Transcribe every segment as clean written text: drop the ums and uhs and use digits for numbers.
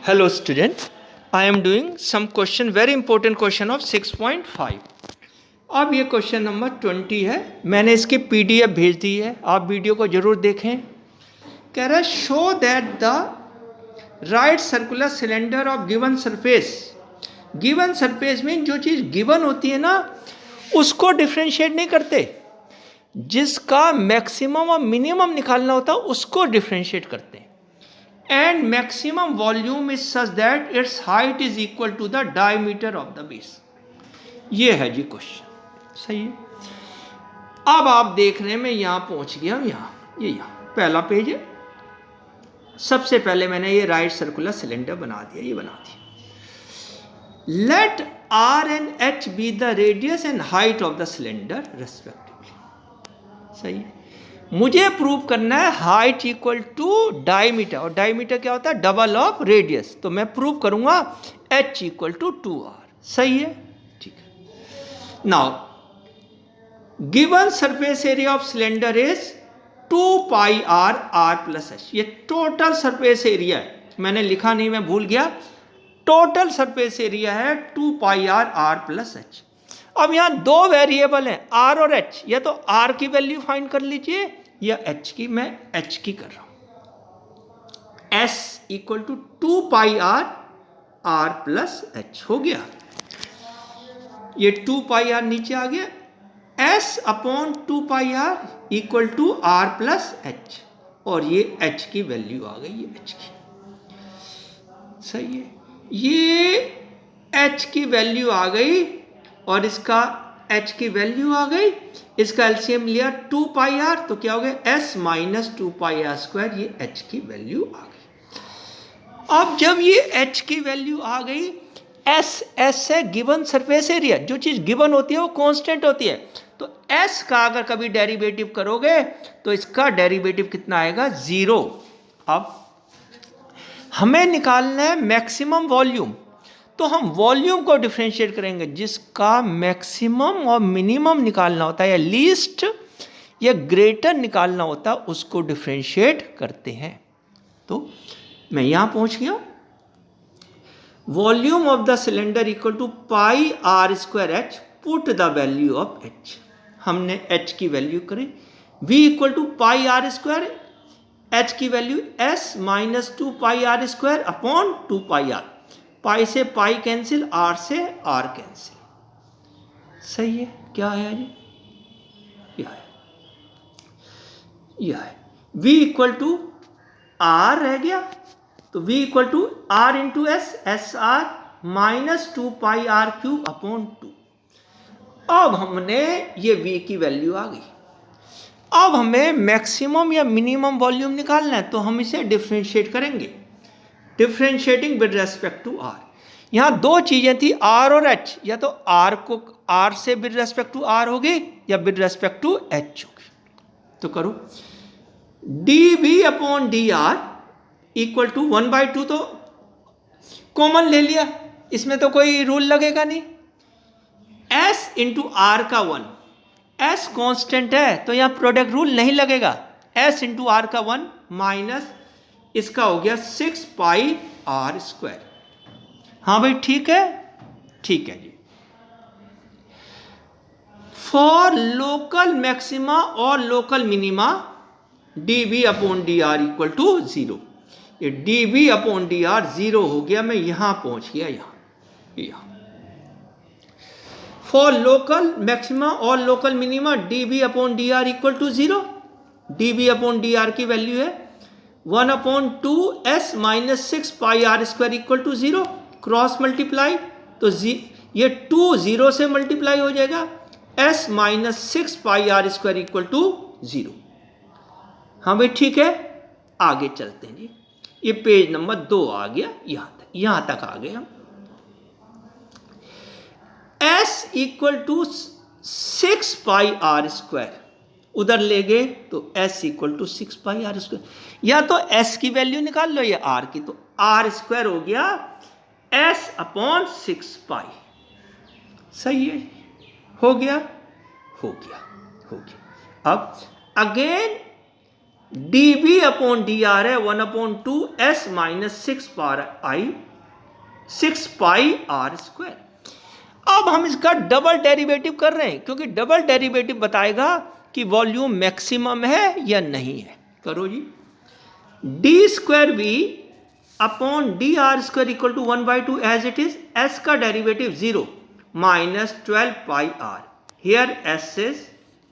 Hello student, I am doing some question, very important question of 6.5. अब ये question number 20 है। मैंने इसकी PDF भेज दी है, आप वीडियो को जरूर देखें। कह रहा है show that the right circular cylinder of given surface. Given surface में जो चीज़ गिवन होती है ना, उसको डिफ्रेंशिएट नहीं करते, जिसका मैक्सिमम और मिनिमम निकालना होता है उसको डिफ्रेंशिएट करते हैं। And maximum volume is such that its height is equal to the diameter of the base. ये है जी क्वेश्चन, सही है। अब आप देख रहे हैं मैं यहाँ पहुँच गया, यहाँ पहला पेज है। सबसे पहले मैंने ये राइट सर्कुलर सिलेंडर बना दिया, ये बना दिया। Let R and H be the radius and height of the cylinder respectively. सही है। मुझे प्रूव करना है हाइट इक्वल टू डायमीटर, और डायमीटर क्या होता है? Double of radius. तो मैं प्रूव करूंगा H इक्वल टू 2R। सही है, ठीक है। Now given surface area of cylinder is 2 pi R R plus H। ये टोटल सरफेस एरिया है, मैंने लिखा नहीं, मैं भूल गया। टोटल सरफेस एरिया है 2 pi R R plus H। अब यहां दो वेरिएबल हैं, R और H। या तो R की वैल्यू फाइंड कर लीजिए या H की। मैं H की कर रहा हूं। S equal to 2 pi R R plus H हो गया। ये 2 पाई R नीचे आ गया। S upon 2 pi R equal to R plus H, और ये H की वैल्यू आ गई, ये H की। सही है, ये H की वैल्यू आ गई और इसका H की वैल्यू आ गई। इसका एलसीएम लिया 2 पाई R, तो क्या हो गया? S minus 2 pi R square. ये H की वैल्यू आ गई। अब जब ये H की वैल्यू आ गई, S है गिवन सरफेस एरिया। जो चीज़ गिवन होती है वो कांस्टेंट होती है। तो S का अगर कभी डेरिवेटिव करोगे तो इसका डेरिवेटिव कितना आएगा? 0। अब हमें निकालना है मैक्सिमम वॉल्यूम, तो हम वॉल्यूम को डिफ्रेंशिएट करेंगे, जिसका मैक्सिमम और मिनिमम निकालना होता है, या लीस्ट या ग्रेटर निकालना होता है, उसको डिफ्रेंशिएट करते हैं। तो मैं यहां पहुंच गया। Volume of the cylinder equal to pi R square H। Put the value of H। हमने H की वैल्यू करी, V equal to pi R square, H की value S minus 2 pi R square upon 2 pi R। Pi से pi cancel, R से R cancel. सही है, क्या है जी? यह है V इक्वल टू R रह गया, तो V equal to R into S, S R minus 2 pi R cube upon 2। अब हमने ये V की वैल्यू आ गई। अब हमें मैक्सिमम या मिनिमम वॉल्यूम निकालना है, तो हम इसे डिफ्रेंशिएट करेंगे। Differentiating with respect to R। यहां दो चीजें थी, R और H। या तो R को R से विद रेस्पेक्ट टू R होगी या विद रेस्पेक्ट टू H होगी। तो करो dV upon dr equal to 1/2। तो कॉमन ले लिया, इसमें तो कोई रूल लगेगा नहीं। S इंटू R का 1, S कांस्टेंट है तो यहां प्रोडक्ट रूल नहीं लगेगा। S इंटू R का 1 माइनस इसका हो गया 6 पाई R स्क्वायर। हाँ भाई, ठीक है, ठीक है जी। फॉर लोकल मैक्सिमा और local minima dV upon dr equal to 0। ये dV अपॉन dr 0 हो गया। मैं यहां पहुंच गया, यहां। फॉर लोकल मैक्सिमा और local minima dV upon dr equal to 0। dV upon dr की वैल्यू है 1 upon 2 S minus 6 pi R square equal to 0। Cross multiply, तो ये 2 0 से मल्टीप्लाई हो जाएगा। S minus 6 pi R square equal to 0। हाँ भाई, ठीक है, आगे चलते हैं जी। ये पेज नंबर 2 आ गया, यहां तक आ गए हम। S equal to 6 pi R square उधर ले गए, तो S equal to 6 pi R square. या तो S की वैल्यू निकाल लो या R की, तो R स्क्वायर हो गया S अपॉन 6 पाई। सही है, हो गया। अब अगेन dv अपॉन dr है 1/2s minus 6 pi r square. अब हम इसका डबल डेरिवेटिव कर रहे हैं, क्योंकि डबल डेरिवेटिव बताएगा कि वॉल्यूम मैक्सिमम है या नहीं है। करो जी, d squared V upon d r squared equal to 1/2 as it is, S का derivative 0 minus 12 pi r, here S is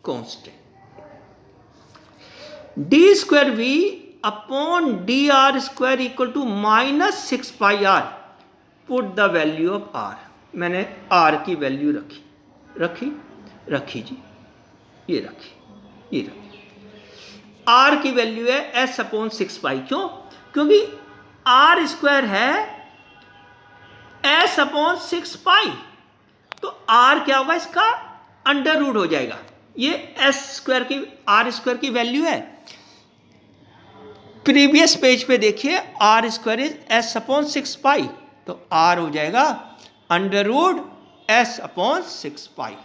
constant. D squared V upon d r squared equal to minus 6 pi r, put the value of r. मैंने r की value रखी जी, ये रखी are की value है S upon 6 पाई। क्यों? क्योंकि आर स्क्वायर है एस अपॉन 6 पाई, तो आर क्या होगा इसका अंडर रूट हो जाएगा। ये एस स्क्वायर की आर स्क्वायर की वैल्यू है। प्रीवियस पेज पे देखिए, R square is S upon 6 pi, तो आर हो जाएगा under root S upon 6 pi.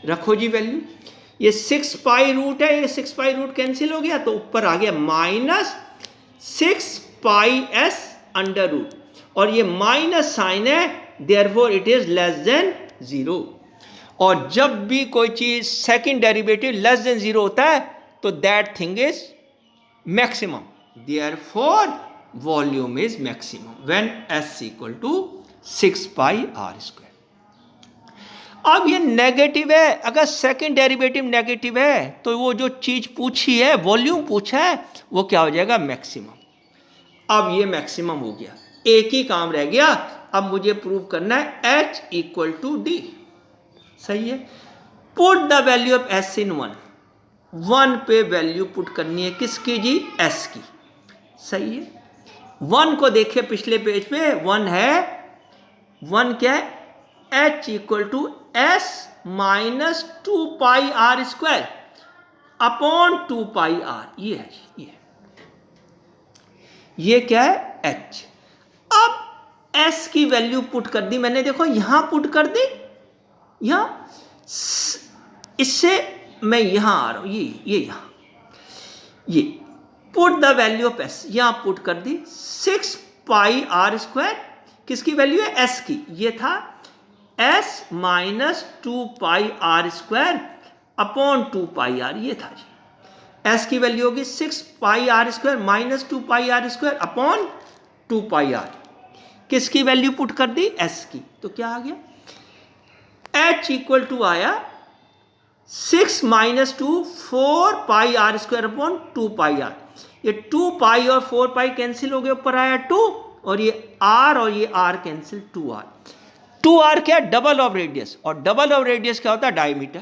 रखो जी वैल्यू, ये 6 पाई रूट है, ये 6 पाई रूट कैंसिल हो गया, तो ऊपर आ गया माइनस 6 पाई एस अंडर रूट, और ये माइनस साइन है, therefore it is less than 0। और जब भी कोई चीज सेकंड डेरिवेटिव लेस देन 0 होता है तो that thing is maximum, therefore volume is maximum when S equal to 6 pi are square. अब ये नेगेटिव है, अगर सेकंड डेरिवेटिव नेगेटिव है तो वो जो चीज पूछी है, वॉल्यूम पूछा है, वो क्या हो जाएगा? मैक्सिमम। अब ये मैक्सिमम हो गया, एक ही काम रह गया, अब मुझे प्रूव करना है H इक्वल टू D। सही है, put the value of S in 1 पे वैल्यू पुट करनी है, किसकी जी? S की। सही है, 1 को देखिए पिछले पेज पे, 1 है, 1 क्या है? H equal to S minus 2 pi are square upon 2 pi are, ये है, ये क्या है? H। अब S की वैल्यू पुट कर दी मैंने, देखो यहां पुट कर दी, यहां, इससे मैं यहां आ रहा हूं, ये यहां, ये put the value of S, यहां पुट कर दी 6 पाई आर स्क्वायर, किसकी वैल्यू है? S की। ये था S minus 2 pi are square upon 2 pi are, ये था जी। S की वैल्यू होगी 6 pi are squared minus 2 pi are square upon 2 pi r, किसकी वैल्यू पुट कर दी? S की। तो क्या आ गया? H इक्वल टू आया 6 minus 2 4 pi are square upon 2 pi are, ये 2 पाई और 4 पाई कैंसिल हो गए, ऊपर आया 2, और ये R और ये R कैंसिल, 2R। 2R क्या? डबल ऑफ रेडियस, और डबल ऑफ रेडियस क्या होता है? Diameter.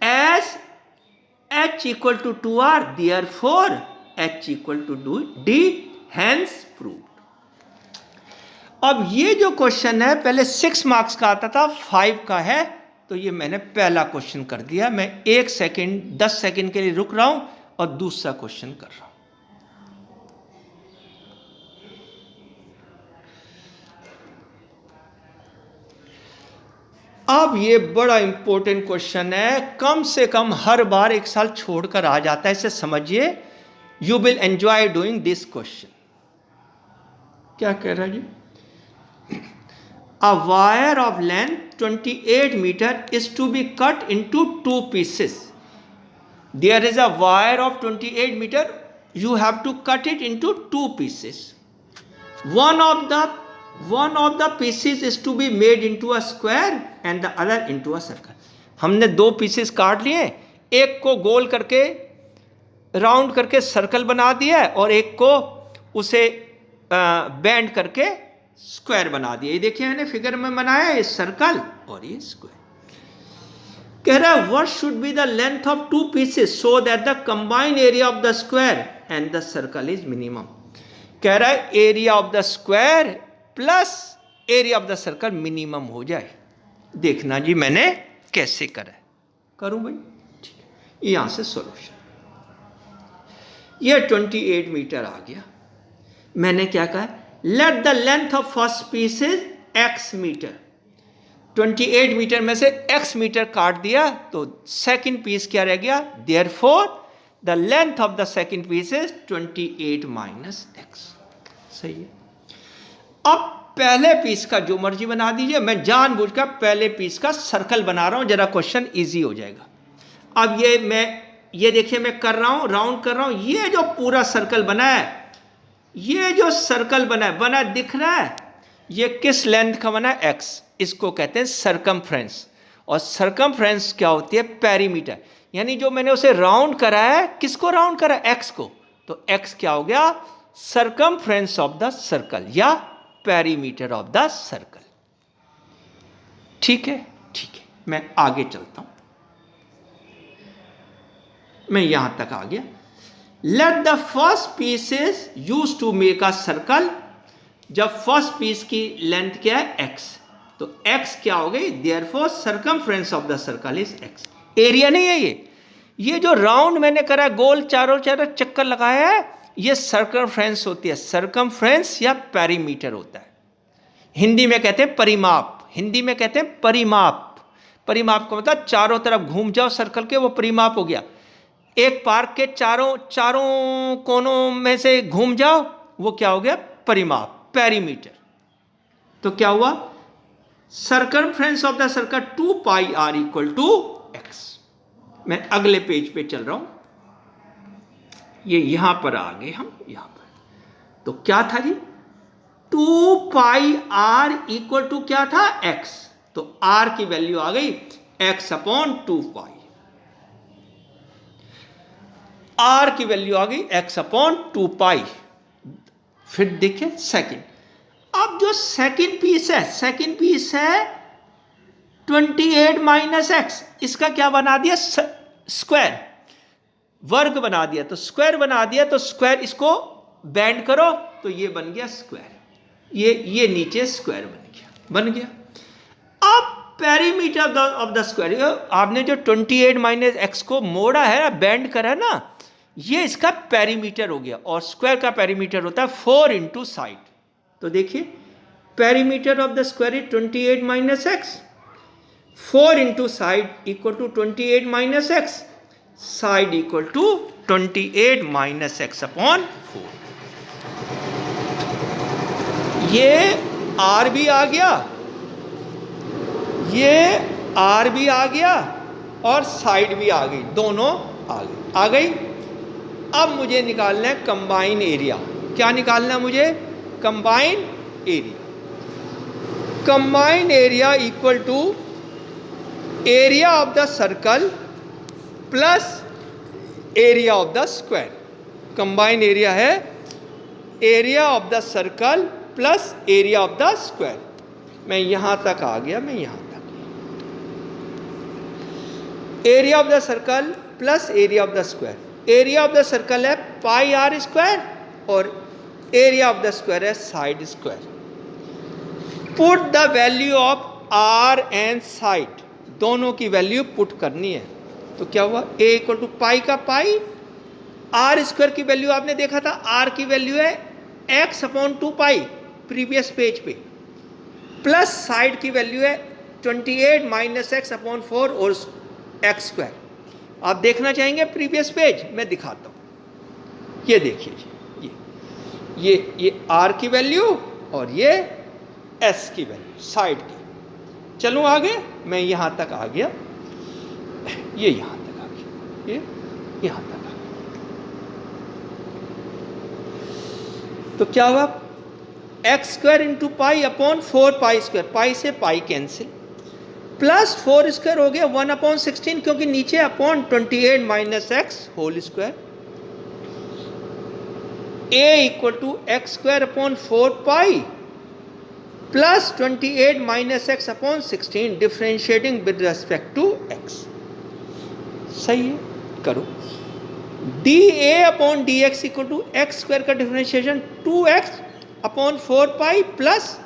As H equal to 2R, therefore H equal to D, hence proved. अब ये जो क्वेश्चन है पहले 6 मार्क्स का आता था, 5 का है, तो ये मैंने पहला क्वेश्चन कर दिया। मैं 1 सेकेंड 10 सेकेंड के लिए रुक रहा हूं और दूसरा क्वेश्चन कर रहा हूं। अब ये बड़ा इंपॉर्टेंट क्वेश्चन है, कम से कम हर बार एक साल छोड़कर आ जाता है, इसे समझिए। You will enjoy doing this question. क्या कह रहा है जी? A wire of length 28 meter is to be cut into 2 pieces. There is a wire of 28 meter. You have to cut it into 2 pieces. One of the pieces is to be made into a square and the other into a circle. हमने 2 pieces काट लिए, एक को गोल करके round करके circle बना दिया है, और एक को उसे बैंड करके स्क्वायर बना दिया। ये देखिए मैंने फिगर में बनाया, ये सर्कल और ये स्क्वायर। कह रहा है what should be the length of 2 pieces so that the combined area of the square and the circle is minimum. कह रहा है area of the square plus area of the circle minimum हो जाए। देखना जी मैंने कैसे करा है, करूं भाई? ठीक है, यहां से सॉल्यूशन। ये 28 मीटर आ गया। मैंने क्या कहा? Let the length of first piece is x metre. 28 metre में से x मीटर काट दिया, तो सेकंड पीस क्या रह गया? Therefore the length of the second piece is 28 minus x. सही है। अब पहले पीस का जो मर्जी बना दीजिए, मैं जानबूझकर पहले पीस का सर्कल बना रहा हूं, जरा क्वेश्चन इजी हो जाएगा। अब ये देखिए मैं कर रहा हूं, राउंड कर रहा हूं, ये जो पूरा सर्कल बना है, ये जो सर्कल बना दिख रहा है, ये किस लेंथ का बना है? एक्स। इसको कहते हैं सरकमफ्रेंस। और सरकमफ्रेंस क्या होती है? पेरीमीटर। यानी जो मैंने उसे राउंड करा है, किसको राउंड करा है? एक्स को। तो एक्स क्या हो गया? सरकमफ्रेंस ऑफ द सर्कल या पेरीमीटर ऑफ द सर्कल। ठीक है, ठीक है, मैं आगे चलता हूं। मैं यहां तक आ गया। Let the first piece is use to make a circle. जब फर्स्ट पीस की लेंथ क्या है? एक्स, तो एक्स क्या हो गई? Therefore circumference of the circle is x. Area नहीं है ये जो राउंड मैंने करा, गोल चारों चक्कर लगाया है, ये सर्कमफ्रेंस होती है। सर्कमफ्रेंस या पेरीमीटर होता है। हिंदी में कहते हैं परिमाप। हिंदी में कहते हैं परिमाप। परिमाप का मतलब चारों तरफ घूम जाओ सर्कल के, वो परिमाप हो गया। एक पार्क के चारों कोनों में से घूम जाओ, वो क्या हो गया? परिमाप, पेरीमीटर। तो क्या हुआ? Circumference of the circle 2 pi R equal to x. मैं अगले पेज पे चल रहा हूं, ये यहां पर आ गए हम, यहां पर। तो क्या था जी? 2 पाई आर इक्वल टू क्या था? एक्स। तो आर की वैल्यू आ गई एक्स अपॉन 2 पाई। आर की वैल्यू आ गई एक्स अपॉन 2 पाई। फिर देखिए सेकंड। अब जो सेकंड पीस है 28 माइनस एक्स, इसका क्या बना दिया? स्क्वायर, वर्ग बना दिया। तो स्क्वायर बना दिया, तो स्क्वायर इसको बैंड करो तो ये बन गया स्क्वायर। ये नीचे स्क्वायर बन गया। अब पेरीमीटर ऑफ द स्क्वायर, आपने जो 28 माइनस एक्स को मोड़ा है, बैंड करा है ना, ये इसका पेरीमीटर हो गया। और स्क्वायर का पेरीमीटर होता है 4 इंटू साइड। तो देखिए perimeter of the square is 28 minus x, 4 into side equal to 28 minus x, side equal to 28 minus x upon 4। ये आर भी आ गया, ये आर भी आ गया, और साइड भी आ गई, दोनों आ गई। अब मुझे निकालना है कंबाइन एरिया। क्या निकालना है मुझे? Combine area. Combine area equal to area of the circle plus area of the square. Combine area है area of the circle plus area of the square. मैं यहां तक आ गया, मैं यहां तक। Area of the circle plus area of the square. Area of the circle है पाई आर स्क्वायर, और एरिया ऑफ द स्क्वायर है side square. Put the value of r and side, दोनों की वैल्यू पुट करनी है। तो क्या हुआ? ए इक्वल टू पाई का पाई, आर स्क्वायर की वैल्यू आपने देखा था, आर की वैल्यू है एक्स अपॉन 2 पाई प्रीवियस पेज पे, प्लस साइड की वैल्यू है 28 माइनस एक्स अपॉन 4 और एक्स स्क्वायर। आप देखना चाहेंगे प्रीवियस पेज? मैं दिखाता हूं। ये देखिए, ये आर की वैल्यू और ये एस की वैल्यू साइड की। चलूं आगे, मैं यहां तक आ गया, ये यहां तक आ गया, ये यहां तक आ गया। तो क्या हुआ? X squared into pi upon 4 pi squared, pi से पाई कैंसिल, प्लस 4 स्क्वायर हो गया 1 अपॉन 16, क्योंकि नीचे upon 28 minus x whole squared. A equal to x squared upon 4 pi plus 28 minus x upon 16, differentiating with respect to x. सही है, करो। D A upon d x equal to x squared का differentiation 2x upon 4 pi plus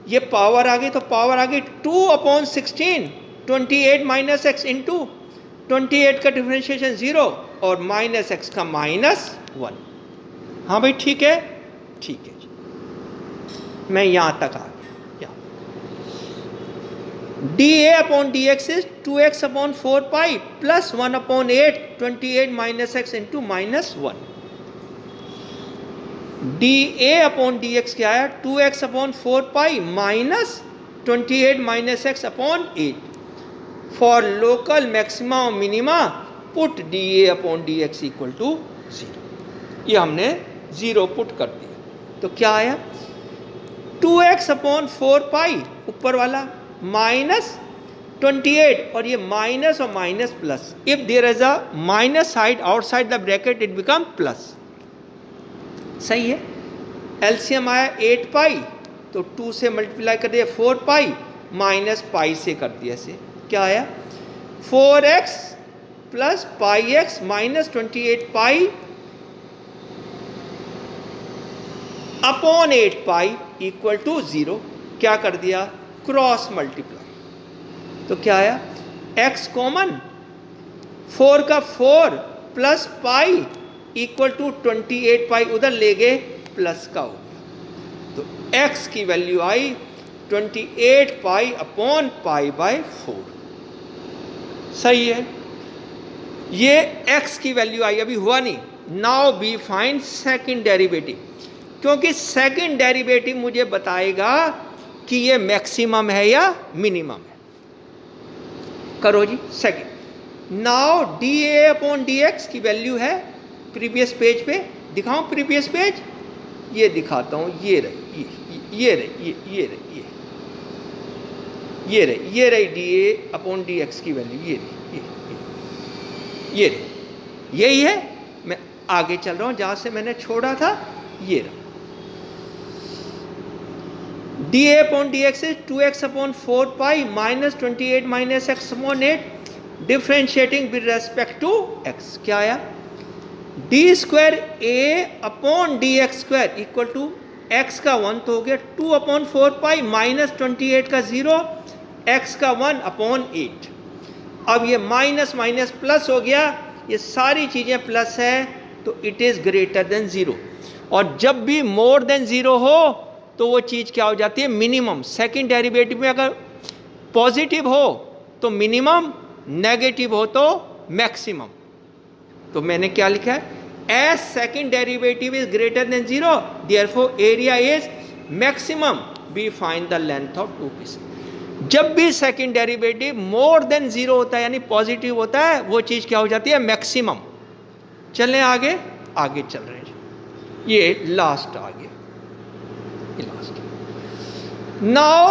ये power आ गई, तो power आ गई 2 अपॉन 16, 28 माइनस एक्स इंटू 28 का डिफ्रेंशिएशन 0 और माइनस एक्स का -1। हाँ भाई, ठीक है, ठीक है जी। मैं यहां तक आ गया। dA upon dx is 2x upon 4 pi plus 1 upon 8, 28 minus x into minus 1. dA upon dx क्या है? 2x upon 4 pi minus 28 minus x upon 8. For local maxima or minima, put dA upon dx equal to 0. ये हमने 0 put कर दिया तो क्या आया? 2x upon 4 पाई ऊपर वाला माइनस 28 और ये माइनस और minus plus. If there is a minus side outside the bracket it become plus. सही है. एलसीएम आया 8 पाई तो 2 से मल्टीप्लाई कर दिया 4 पाई माइनस पाई से कर दिया से क्या आया? 4x plus pi x minus 28 pi upon 8 pi equal to 0. क्या कर दिया? Cross multiply. तो क्या आया? x कॉमन 4 का 4 plus pi equal to 28 pi उधर ले गए प्लस का हो गया तो x की value I 28 pi upon pi by 4. सही है. ये x की वैल्यू आई अभी हुआ नहीं. Now be find second derivative क्योंकि सेकंड डेरिवेटिव मुझे बताएगा कि ये मैक्सिमम है या मिनिमम है. करो जी second. Now dA upon dx की वैल्यू है प्रीवियस पेज पे. दिखाऊं प्रीवियस पेज? ये दिखाता हूं. ये रही ये रही dA अपॉन dx की वैल्यू. ये रही. यही है. मैं आगे चल रहा हूं जहां से मैंने छोड़ा था. ये रहा. dA upon dx is 2x upon 4 pi minus 28 minus x upon 8 differentiating with respect to x. क्या आया? d square a upon dx square equal to x का 1 तो हो गया 2 upon 4 pi minus 28 का 0 x का 1 upon 8. अब ये माइनस माइनस प्लस हो गया. ये सारी चीज़ें प्लस है तो इट इज़ ग्रेटर देन 0. और जब भी मोर देन 0 हो तो वो चीज़ क्या हो जाती है? मिनिमम. सेकंड डेरिवेटिव में अगर पॉजिटिव हो तो मिनिमम, नेगेटिव हो तो मैक्सिमम. तो मैंने क्या लिखा है? As second derivative is greater than 0 therefore area is maximum. We find the length of two pieces. जब भी सेकंड डेरिवेटिव मोर देन 0 होता है यानी पॉजिटिव होता है वो चीज़ क्या हो जाती है? मैक्सिमम. चलें आगे. आगे चल रहे हैं. ये लास्ट आ गया. Now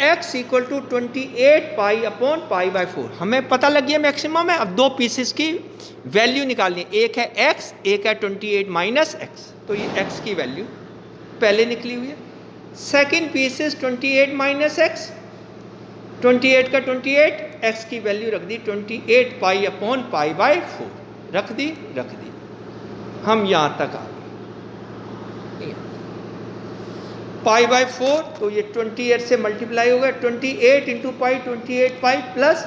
x equal to 28 pi upon pi by 4. हमें पता लग गया मैक्सिमम है. अब दो पीसेस की वैल्यू निकालनी है. एक है x, एक है 28 माइनस x. तो ये x की वैल्यू पहले निकली हुई है. Second piece is 28 minus x. 28 का 28 x की वैल्यू रख दी 28 पाई अपॉन पाई बाय 4. रख दी. हम यहाँ तक आ गए. पाई बाय 4 तो ये 28 से मल्टीप्लाई हो गया. 28 into pi 28 pi plus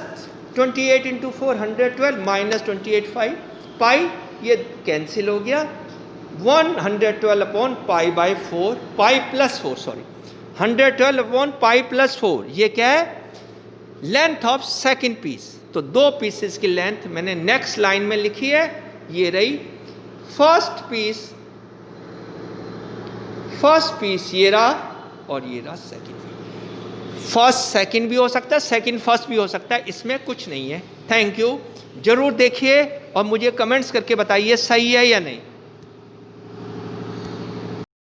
28 into 4 112 minus 28 pi. ये कैंसिल हो गया. 112 upon pi by 4 pi plus 4 sorry 112 upon pi plus 4. ये क्या है? Length of second piece. तो दो पीसेस की लेंथ मैंने नेक्स्ट लाइन में लिखी है. ये रही फर्स्ट पीस ये रहा और ये रहा सेकंड पीस. फर्स्ट सेकंड भी हो सकता है, सेकंड फर्स्ट भी हो सकता है. इसमें कुछ नहीं है. Thank you. जरूर देखिए और मुझे कमेंट्स करके बताइए सही है या नहीं.